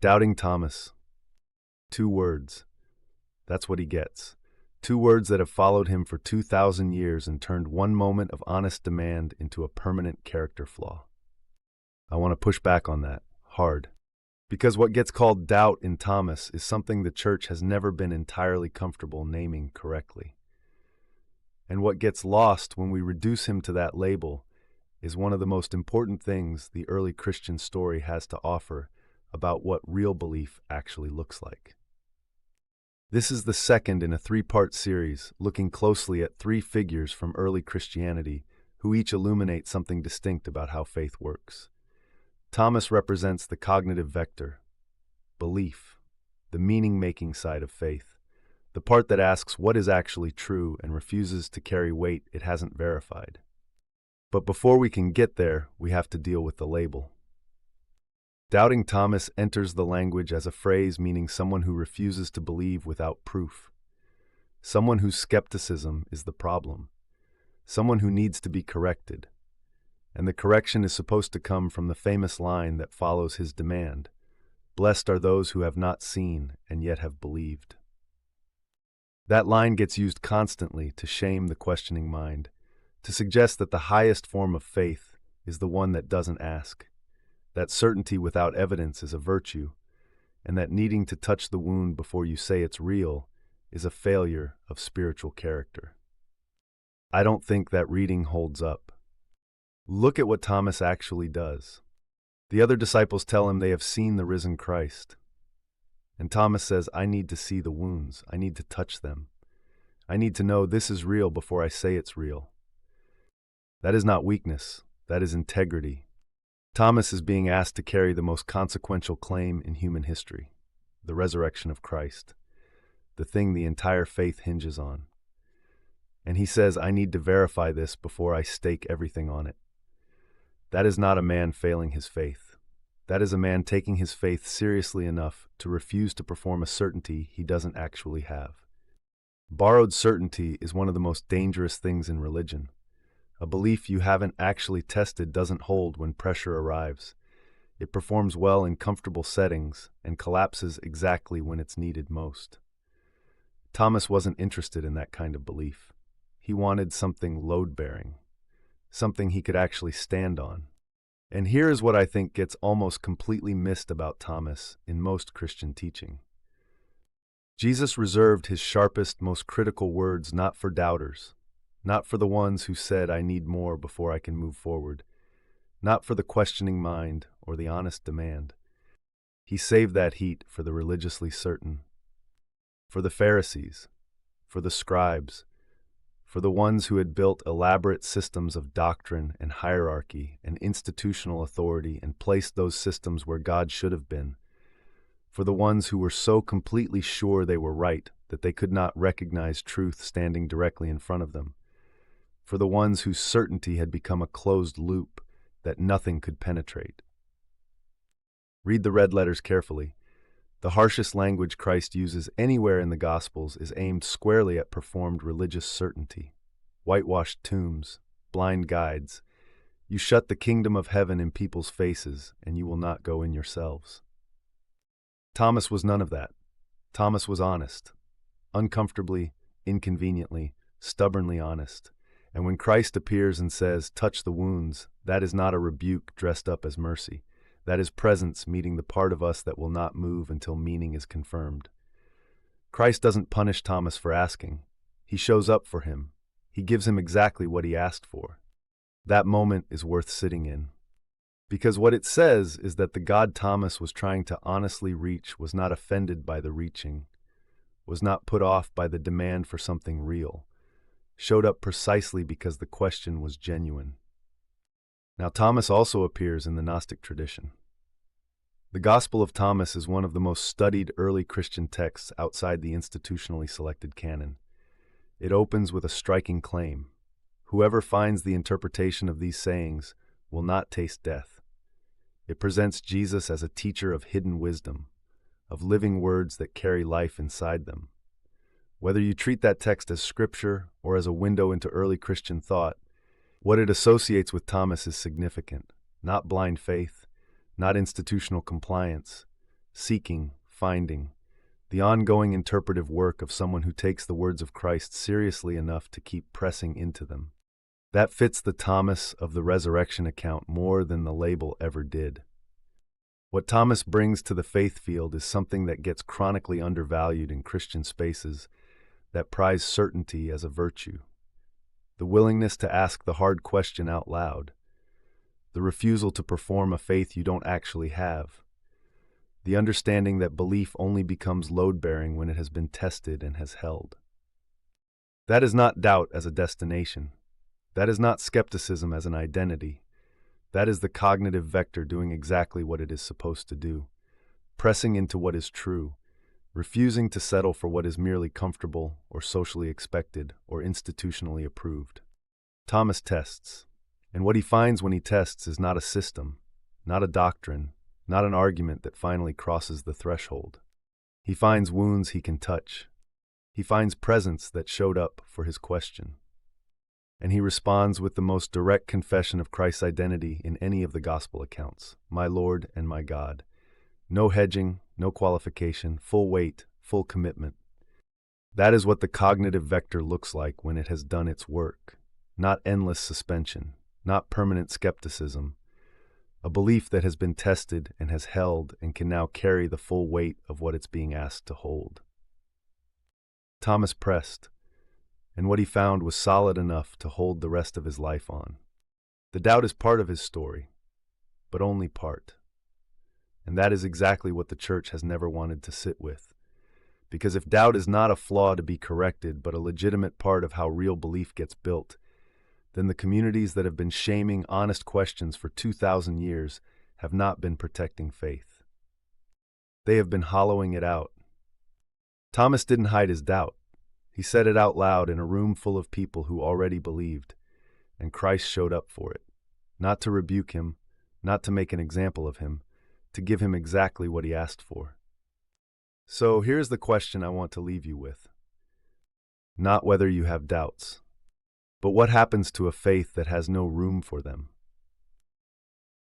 Doubting Thomas. 2 words. That's what he gets. 2 words that have followed him for 2,000 years and turned one moment of honest demand into a permanent character flaw. I want to push back on that, hard. Because what gets called doubt in Thomas is something the church has never been entirely comfortable naming correctly. And what gets lost when we reduce him to that label is one of the most important things the early Christian story has to offer about what real belief actually looks like. This is the second in a 3-part series looking closely at 3 figures from early Christianity who each illuminate something distinct about how faith works. Thomas represents the cognitive vector, belief, the meaning-making side of faith, the part that asks what is actually true and refuses to carry weight it hasn't verified. But before we can get there, we have to deal with the label. Doubting Thomas enters the language as a phrase meaning someone who refuses to believe without proof, someone whose skepticism is the problem, someone who needs to be corrected. And the correction is supposed to come from the famous line that follows his demand, "Blessed are those who have not seen and yet have believed." That line gets used constantly to shame the questioning mind, to suggest that the highest form of faith is the one that doesn't ask, that certainty without evidence is a virtue, and that needing to touch the wound before you say it's real is a failure of spiritual character. I don't think that reading holds up. Look at what Thomas actually does. The other disciples tell him they have seen the risen Christ. And Thomas says, I need to see the wounds. I need to touch them. I need to know this is real before I say it's real. That is not weakness. That is integrity. Thomas is being asked to carry the most consequential claim in human history, the resurrection of Christ, the thing the entire faith hinges on. And he says, I need to verify this before I stake everything on it. That is not a man failing his faith. That is a man taking his faith seriously enough to refuse to perform a certainty he doesn't actually have. Borrowed certainty is one of the most dangerous things in religion. A belief you haven't actually tested doesn't hold when pressure arrives. It performs well in comfortable settings and collapses exactly when it's needed most. Thomas wasn't interested in that kind of belief. He wanted something load-bearing, something he could actually stand on. And here is what I think gets almost completely missed about Thomas in most Christian teaching. Jesus reserved his sharpest, most critical words not for doubters, not for the ones who said, I need more before I can move forward, not for the questioning mind or the honest demand. He saved that heat for the religiously certain, for the Pharisees, for the scribes, for the ones who had built elaborate systems of doctrine and hierarchy and institutional authority and placed those systems where God should have been, for the ones who were so completely sure they were right that they could not recognize truth standing directly in front of them, for the ones whose certainty had become a closed loop that nothing could penetrate. Read the red letters carefully. The harshest language Christ uses anywhere in the Gospels is aimed squarely at performed religious certainty. Whitewashed tombs, blind guides. You shut the kingdom of heaven in people's faces, and you will not go in yourselves. Thomas was none of that. Thomas was honest. Uncomfortably, inconveniently, stubbornly honest. And when Christ appears and says, touch the wounds, that is not a rebuke dressed up as mercy. That is presence meeting the part of us that will not move until meaning is confirmed. Christ doesn't punish Thomas for asking. He shows up for him. He gives him exactly what he asked for. That moment is worth sitting in. Because what it says is that the God Thomas was trying to honestly reach was not offended by the reaching, was not put off by the demand for something real, showed up precisely because the question was genuine. Now, Thomas also appears in the Gnostic tradition. The Gospel of Thomas is one of the most studied early Christian texts outside the institutionally selected canon. It opens with a striking claim. Whoever finds the interpretation of these sayings will not taste death. It presents Jesus as a teacher of hidden wisdom, of living words that carry life inside them. Whether you treat that text as scripture or as a window into early Christian thought, what it associates with Thomas is significant, not blind faith, not institutional compliance, seeking, finding, the ongoing interpretive work of someone who takes the words of Christ seriously enough to keep pressing into them. That fits the Thomas of the resurrection account more than the label ever did. What Thomas brings to the faith field is something that gets chronically undervalued in Christian spaces that prize certainty as a virtue. The willingness to ask the hard question out loud. The refusal to perform a faith you don't actually have. The understanding that belief only becomes load-bearing when it has been tested and has held. That is not doubt as a destination. That is not skepticism as an identity. That is the cognitive vector doing exactly what it is supposed to do, pressing into what is true, refusing to settle for what is merely comfortable or socially expected or institutionally approved. Thomas tests, and what he finds when he tests is not a system, not a doctrine, not an argument that finally crosses the threshold. He finds wounds he can touch. He finds presence that showed up for his question. And he responds with the most direct confession of Christ's identity in any of the gospel accounts, my Lord and my God. No hedging, no qualification, full weight, full commitment. That is what the cognitive vector looks like when it has done its work. Not endless suspension, not permanent skepticism. A belief that has been tested and has held and can now carry the full weight of what it's being asked to hold. Thomas pressed, and what he found was solid enough to hold the rest of his life on. The doubt is part of his story, but only part. And that is exactly what the church has never wanted to sit with. Because if doubt is not a flaw to be corrected, but a legitimate part of how real belief gets built, then the communities that have been shaming honest questions for 2,000 years have not been protecting faith. They have been hollowing it out. Thomas didn't hide his doubt. He said it out loud in a room full of people who already believed, and Christ showed up for it. Not to rebuke him, not to make an example of him, to give him exactly what he asked for. So here's the question I want to leave you with. Not whether you have doubts, but what happens to a faith that has no room for them?